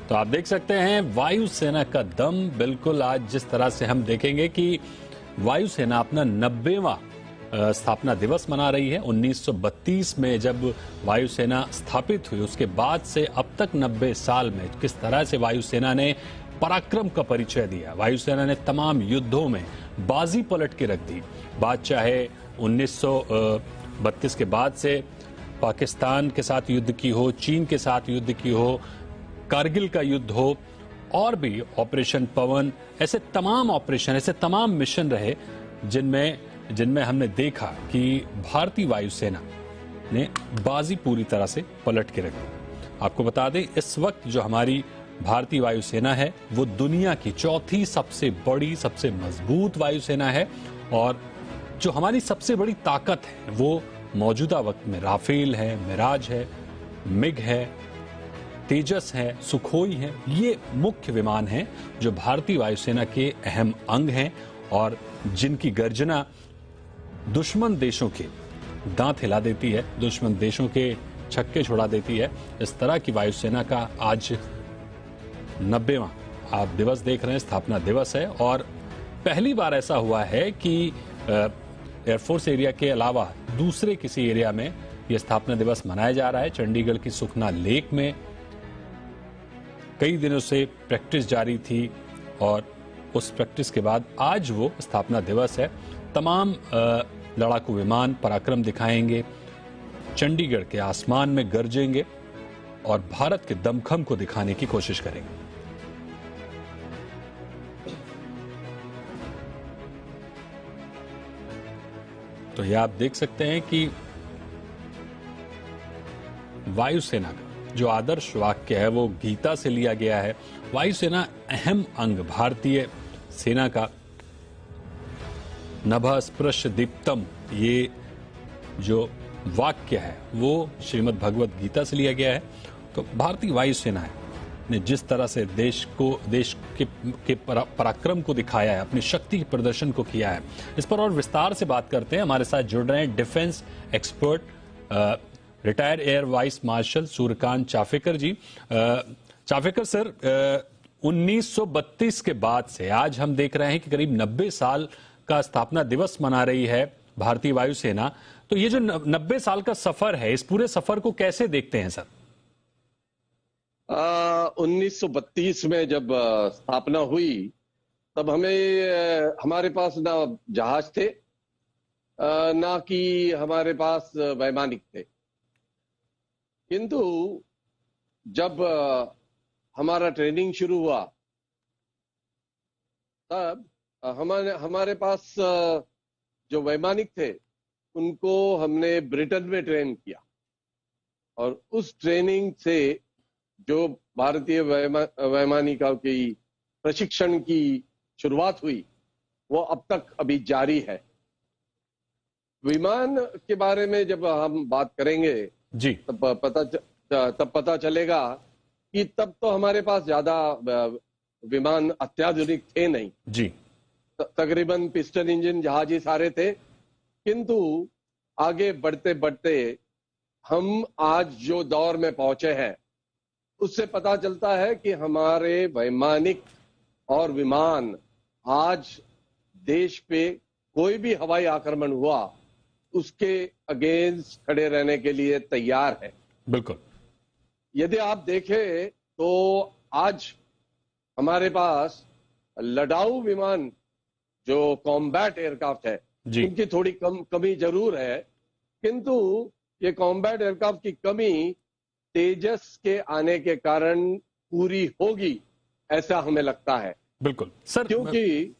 तो आप देख सकते हैं वायुसेना का दम। बिल्कुल आज जिस तरह से हम देखेंगे कि वायुसेना अपना 90वां स्थापना दिवस मना रही है। 1932 में जब वायुसेना स्थापित हुई उसके बाद से अब तक 90 साल में किस तरह से वायुसेना ने पराक्रम का परिचय दिया। वायुसेना ने तमाम युद्धों में बाजी पलट के रख दी। बात चाहे 1932 के बाद से पाकिस्तान के साथ युद्ध की हो, चीन के साथ युद्ध की हो, कारगिल का युद्ध हो, और भी ऑपरेशन पवन, ऐसे तमाम ऑपरेशन, ऐसे तमाम मिशन रहे जिनमें हमने देखा कि भारतीय वायुसेना ने बाजी पूरी तरह से पलट के रख दी। आपको बता दें इस वक्त जो हमारी भारतीय वायुसेना है वो दुनिया की चौथी सबसे बड़ी, सबसे मजबूत वायुसेना है। और जो हमारी सबसे बड़ी ताकत है वो मौजूदा वक्त में राफेल है, मिराज है, मिग है, तेजस है, सुखोई है। ये मुख्य विमान हैं जो भारतीय वायुसेना के अहम अंग हैं और जिनकी गर्जना दुश्मन देशों के दांत हिला देती है, दुश्मन देशों के छक्के छुड़ा देती है। इस तरह की वायुसेना का आज 90वां आप दिवस देख रहे हैं, स्थापना दिवस है। और पहली बार ऐसा हुआ है कि एयरफोर्स एरिया के अलावा दूसरे किसी एरिया में यह स्थापना दिवस मनाया जा रहा है। चंडीगढ़ की सुखना लेक में कई दिनों से प्रैक्टिस जारी थी और उस प्रैक्टिस के बाद आज वो स्थापना दिवस है। तमाम लड़ाकू विमान पराक्रम दिखाएंगे, चंडीगढ़ के आसमान में गरजेंगे और भारत के दमखम को दिखाने की कोशिश करेंगे। तो ये आप देख सकते हैं कि वायुसेना का जो आदर्श वाक्य है वो गीता से लिया गया है। वायुसेना अहम अंग भारतीय सेना का नभः स्पृश दीप्तम, ये जो वाक्य है वो श्रीमद् भगवत गीता से लिया गया है। तो भारतीय वायुसेना ने जिस तरह से देश के पराक्रम को दिखाया है, अपनी शक्ति के प्रदर्शन को किया है, इस पर और विस्तार से बात करते हैं। हमारे साथ जुड़ रहे हैं defence expert retired air vice marshal Suryakant Chaphekar ji. Chaphekar sir, 1932 के बाद से आज हम देख रहे हैं कि करीब 90 साल का स्थापना दिवस मना रही है भारतीय वायुसेना। तो ये जो 90 साल का सफर है, इस पूरे सफर को कैसे देखते हैं सर? 1932 में जब स्थापना हुई तब हमारे पास ना जहाज थे, ना कि हमारे पास वैमानिक थे। किंतु जब हमारा ट्रेनिंग शुरू हुआ तब हमारे पास जो वैमानिक थे उनको हमने ब्रिटेन में ट्रेन किया और उस ट्रेनिंग से जो भारतीय वैमानिकों की प्रशिक्षण की शुरुआत हुई वो अब तक अभी जारी है। विमान के बारे में जब हम बात करेंगे जी, तब पता चलेगा कि तब तो हमारे पास ज्यादा विमान अत्याधुनिक थे नहीं जी। तकरीबन पिस्टन इंजन जहाज ही सारे थे। किंतु आगे बढ़ते बढ़ते हम आज जो दौर में पहुंचे हैं उससे पता चलता है कि हमारे वैमानिक और विमान आज देश पे कोई भी हवाई आक्रमण हुआ उसके अगेंस्ट खड़े रहने के लिए तैयार है। बिल्कुल। यदि आप देखें तो आज हमारे पास लड़ाऊ विमान जो कॉम्बैट एयरक्राफ्ट है इनकी थोड़ी कमी जरूर है, किंतु ये कॉम्बैट एयरक्राफ्ट की कमी तेजस के आने के कारण पूरी होगी ऐसा हमें लगता है। बिल्कुल सर, क्योंकि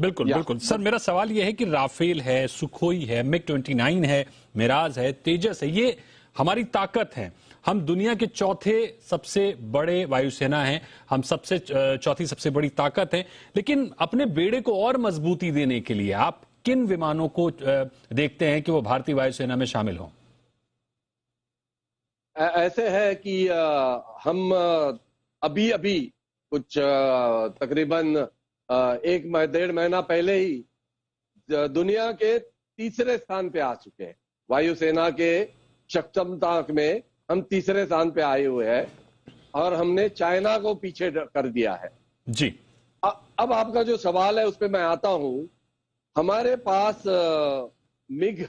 बिल्कुल सर, मेरा सवाल यह है कि राफेल है, सुखोई है, मिग-29 है, मिराज है, तेजस है, ये हमारी ताकत है। हम दुनिया के चौथे सबसे बड़े वायुसेना हैं, हम चौथी सबसे बड़ी ताकत है। लेकिन अपने बेड़े को और मजबूती देने के लिए आप किन विमानों को देखते हैं कि वो भारतीय वायुसेना में शामिल हों? ऐसे है कि हम अभी कुछ तकरीबन 1-1.5 महीना पहले ही दुनिया के तीसरे स्थान पे आ चुके हैं। वायुसेना के सक्षमता में हम तीसरे स्थान पे आए हुए हैं और हमने चाइना को पीछे कर दिया है। जी। अब आपका जो सवाल है उस पर मैं आता हूं। हमारे पास मिग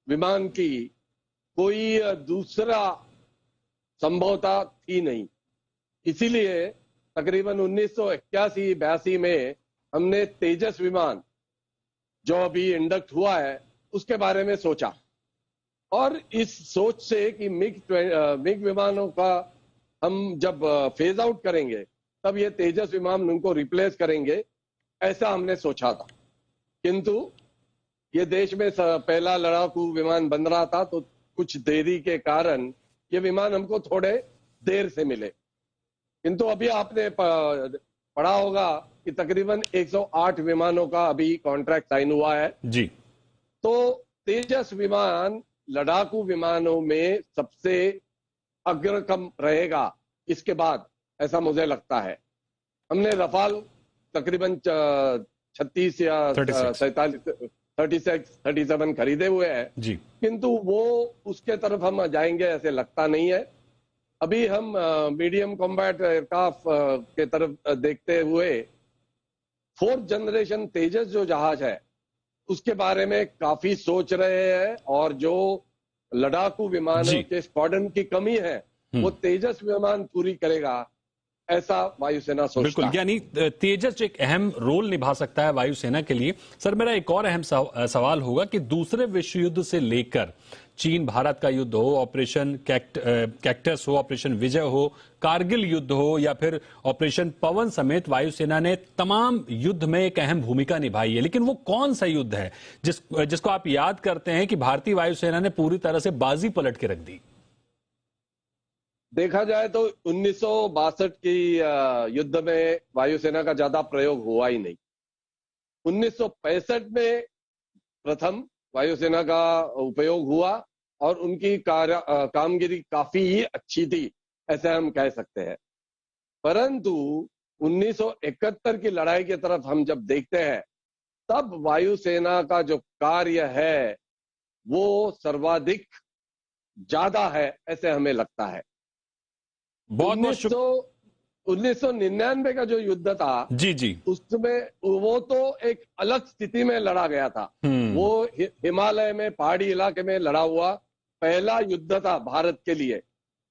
विमान की कोई दूसरा संभवता थी नहीं, इसीलिए तकरीबन 1981-82 में हमने तेजस विमान जो अभी इंडक्ट हुआ है उसके बारे में सोचा, और इस सोच से कि मिग विमानों का हम जब फेज आउट करेंगे तब ये तेजस विमान उनको रिप्लेस करेंगे, ऐसा हमने सोचा था। किंतु ये देश में पहला लड़ाकू विमान बन रहा था, तो कुछ देरी के कारण ये विमान हमको थोड़े देर से मिले। किंतु अभी आपने पढ़ा होगा कि तकरीबन 108 विमानों का अभी कॉन्ट्रैक्ट साइन हुआ है। जी। तो तेजस विमान लड़ाकू विमानों में सबसे अग्रक्रम रहेगा इसके बाद, ऐसा मुझे लगता है। हमने रफाल तकरीबन 36 या 37 खरीदे हुए हैं जी। किंतु वो उसके तरफ हम जाएंगे ऐसे लगता नहीं है। अभी हम मीडियम कॉम्बैट एयरक्राफ्ट के तरफ देखते हुए 4th जनरेशन तेजस जो जहाज है उसके बारे में काफी सोच रहे हैं, और जो लड़ाकू विमानों के स्क्वाड्रन की कमी है वो तेजस विमान पूरी करेगा, ऐसा वायुसेना सोचता है। बिल्कुल, यानी तेजस एक अहम रोल निभा सकता है वायुसेना के लिए। सर, मेरा एक और अहम सवाल होगा कि दूसरे विश्व युद्ध से लेकर चीन भारत का युद्ध हो, ऑपरेशन कैक्टस हो, ऑपरेशन विजय हो, कारगिल युद्ध हो, या फिर ऑपरेशन पवन समेत वायुसेना ने तमाम युद्ध में एक अहम भूमिका निभाई है। लेकिन वो कौन सा युद्ध है जिसको आप याद करते हैं कि भारतीय वायुसेना ने पूरी तरह से बाजी पलट के रख दी? देखा जाए तो 1962 की युद्ध में वायुसेना का ज्यादा प्रयोग हुआ ही नहीं। 1965 में प्रथम वायुसेना का उपयोग हुआ और उनकी कामगिरी काफी ही अच्छी थी, ऐसे हम कह सकते हैं। परंतु 1971 की लड़ाई की तरफ हम जब देखते हैं तब वायुसेना का जो कार्य है वो सर्वाधिक ज्यादा है, ऐसे हमें लगता है। 1999 का जो युद्ध था जी जी, उसमें वो तो एक अलग स्थिति में लड़ा गया था। वो हिमालय में पहाड़ी इलाके में लड़ा हुआ पहला युद्ध था भारत के लिए,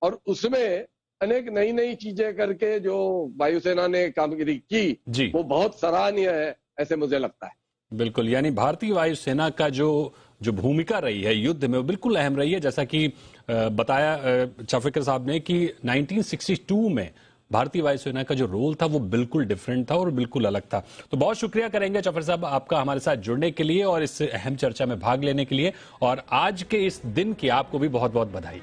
और उसमें अनेक नई नई चीजें करके जो वायुसेना ने कामगिरी की वो बहुत सराहनीय है, ऐसे मुझे लगता है। बिल्कुल, यानी भारतीय वायुसेना का जो भूमिका रही है युद्ध में वो बिल्कुल अहम रही है। जैसा कि बताया चाफेकर साहब ने कि 1962 में भारतीय वायुसेना का जो रोल था वो बिल्कुल डिफरेंट था और बिल्कुल अलग था। तो बहुत शुक्रिया करेंगे चाफेकर साहब आपका हमारे साथ जुड़ने के लिए और इस अहम चर्चा में भाग लेने के लिए, और आज के इस दिन की आपको भी बहुत बहुत बधाई।